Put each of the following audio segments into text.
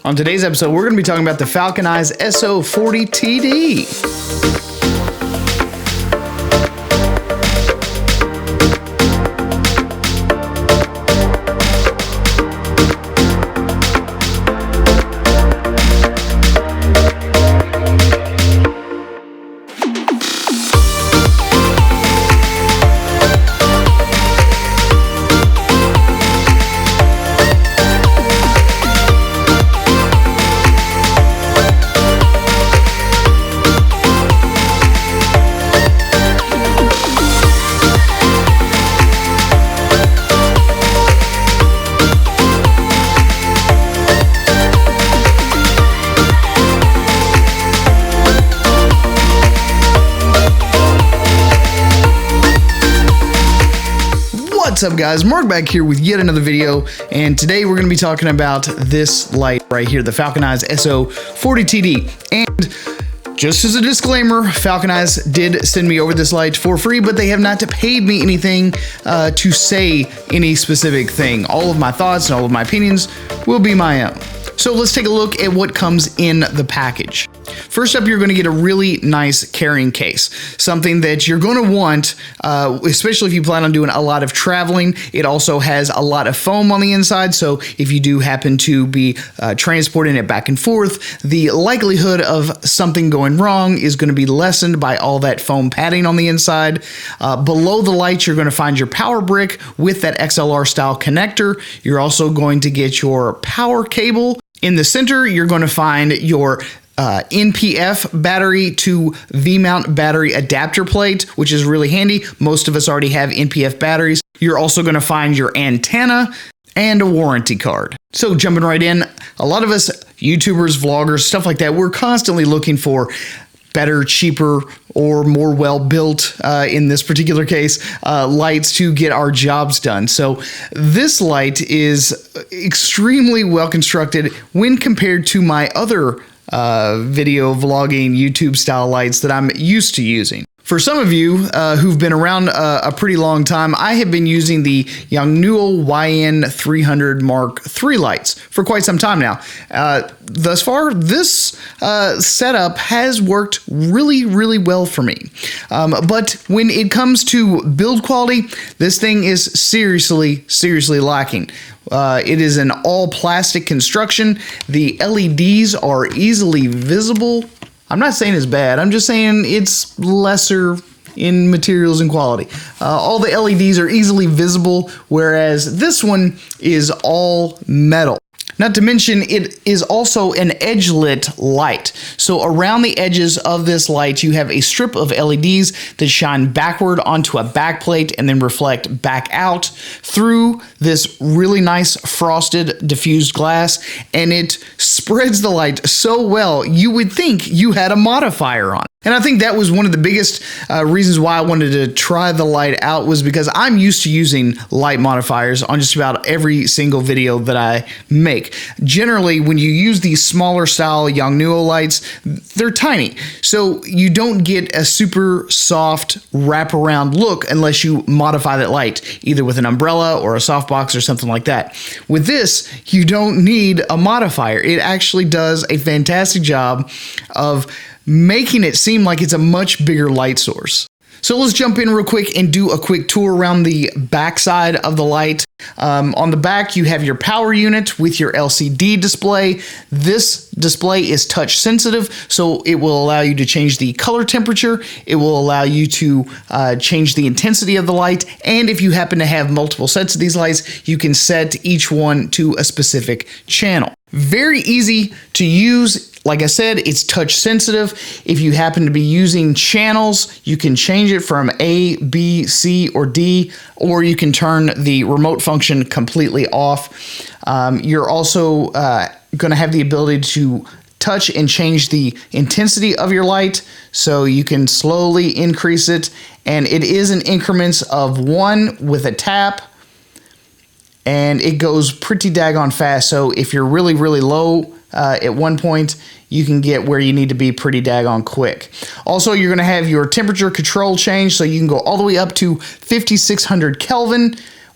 On today's episode, we're going to be talking about the Falcon Eyes So-40TD. What's up, guys? Mark back here with yet another video, and today we're going to be talking about this light right here, the Falcon Eyes So-40TD. And just as a disclaimer, Falcon Eyes did send me over this light for free, but they have not paid me anything to say any specific thing. All of my thoughts and all of my opinions will be my own. So let's take a look at what comes in the package. First up, you're going to get a really nice carrying case, something that you're going to want, especially if you plan on doing a lot of traveling. It also has a lot of foam on the inside, so if you do happen to be transporting it back and forth, the likelihood of something going wrong is going to be lessened by all that foam padding on the inside. Below the light, you're going to find your power brick with that XLR style connector. You're also going to get your power cable. In the center, you're going to find your NPF battery to VMount battery adapter plate, which is really handy. Most of us already have NPF batteries. You're also going to find your antenna and a warranty card. So jumping right in, a lot of us YouTubers, vloggers, stuff like that, we're constantly looking for better, cheaper, or more well-built, in this particular case, lights to get our jobs done. So this light is extremely well constructed when compared to my other video vlogging YouTube style lights that I'm used to using. For some of you who've been around a pretty long time, I have been using the Yongnuo YN300 Mark III lights for quite some time now. Thus far, this setup has worked really, really well for me. But when it comes to build quality, this thing is seriously, seriously lacking. It is an all-plastic construction. The LEDs are easily visible. I'm not saying it's bad. I'm just saying it's lesser in materials and quality. All the LEDs are easily visible, whereas this one is all metal. Not to mention, it is also an Edgelit light. So around the edges of this light, you have a strip of LEDs that shine backward onto a backplate and then reflect back out through this really nice frosted diffused glass, and it spreads the light so well, you would think you had a modifier on. And I think that was one of the biggest reasons why I wanted to try the light out, was because I'm used to using light modifiers on just about every single video that I make. Generally, when you use these smaller style Yongnuo lights, they're tiny. So you don't get a super soft wraparound look unless you modify that light, either with an umbrella or a softbox or something like that. With this, you don't need a modifier. It actually does a fantastic job of making it seem like it's a much bigger light source. So let's jump in real quick and do a quick tour around the back side of the light. On the back, you have your power unit with your LCD display. This display is touch sensitive, so it will allow you to change the color temperature. It will allow you to change the intensity of the light. And if you happen to have multiple sets of these lights, you can set each one to a specific channel. Very easy to use. Like I said, it's touch sensitive. If you happen to be using channels, you can change it from A, B, C, or D, or you can turn the remote function completely off. You're also going to have the ability to touch and change the intensity of your light, so you can slowly increase it, and it is in increments of 1 with a tap, and it goes pretty daggone fast. So if you're really, really low at one point, you can get where you need to be pretty daggone quick. Also, you're going to have your temperature control change, so you can go all the way up to 5600 Kelvin,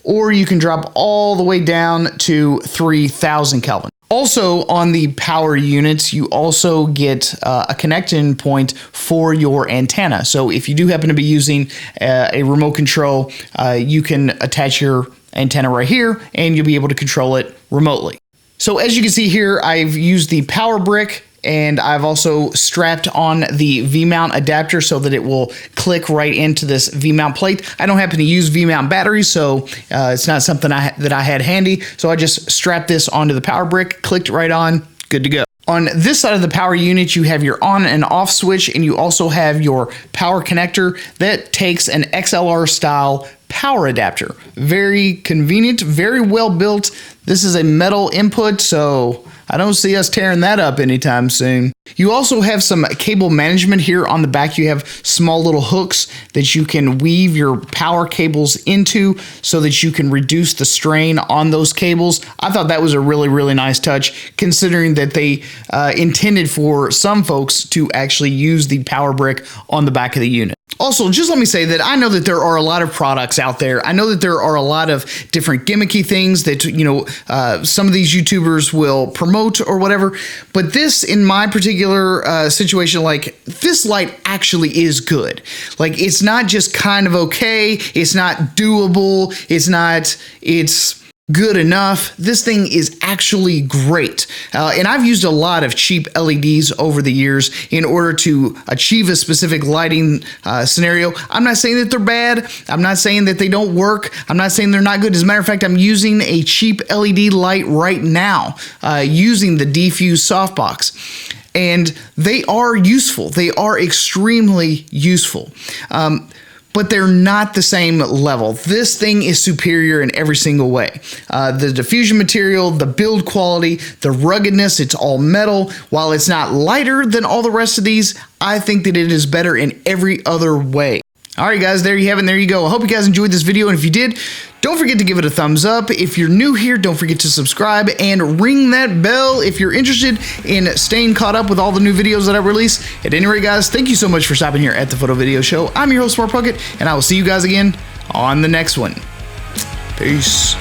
or you can drop all the way down to 3000 Kelvin. Also, on the power units, you also get a connection point for your antenna. So if you do happen to be using a remote control, you can attach your antenna right here and you'll be able to control it remotely. So as you can see here, I've used the power brick, and I've also strapped on the VMount adapter so that it will click right into this VMount plate. I don't happen to use VMount batteries, so it's not something that I had handy. So I just strapped this onto the power brick, clicked right on, good to go. On this side of the power unit, you have your on and off switch, and you also have your power connector that takes an XLR style power adapter. Very convenient, very well built. This is a metal input, so I don't see us tearing that up anytime soon. You also have some cable management here on the back. You have small little hooks that you can weave your power cables into so that you can reduce the strain on those cables. I thought that was a really, really nice touch, considering that they intended for some folks to actually use the power brick on the back of the unit. Also, just let me say that I know that there are a lot of products out there. I know that there are a lot of different gimmicky things that, some of these YouTubers will promote or whatever. But this, in my particular situation, like, this light actually is good. Like, it's not just kind of okay. It's not doable. It's good enough. This thing is actually great. And I've used a lot of cheap LEDs over the years in order to achieve a specific lighting scenario. I'm not saying that they're bad. I'm not saying that they don't work. I'm not saying they're not good. As a matter of fact, I'm using a cheap LED light right now using the Defuse softbox. And they are useful. They are extremely useful. But they're not the same level. This thing is superior in every single way. The diffusion material, the build quality, the ruggedness, it's all metal. While it's not lighter than all the rest of these, I think that it is better in every other way. All right, guys, there you have it. And there you go. I hope you guys enjoyed this video. And if you did, don't forget to give it a thumbs up. If you're new here, don't forget to subscribe and ring that bell if you're interested in staying caught up with all the new videos that I release. At any rate, guys, thank you so much for stopping here at the Photo Video Show. I'm your host, Smart Puckett, and I will see you guys again on the next one. Peace.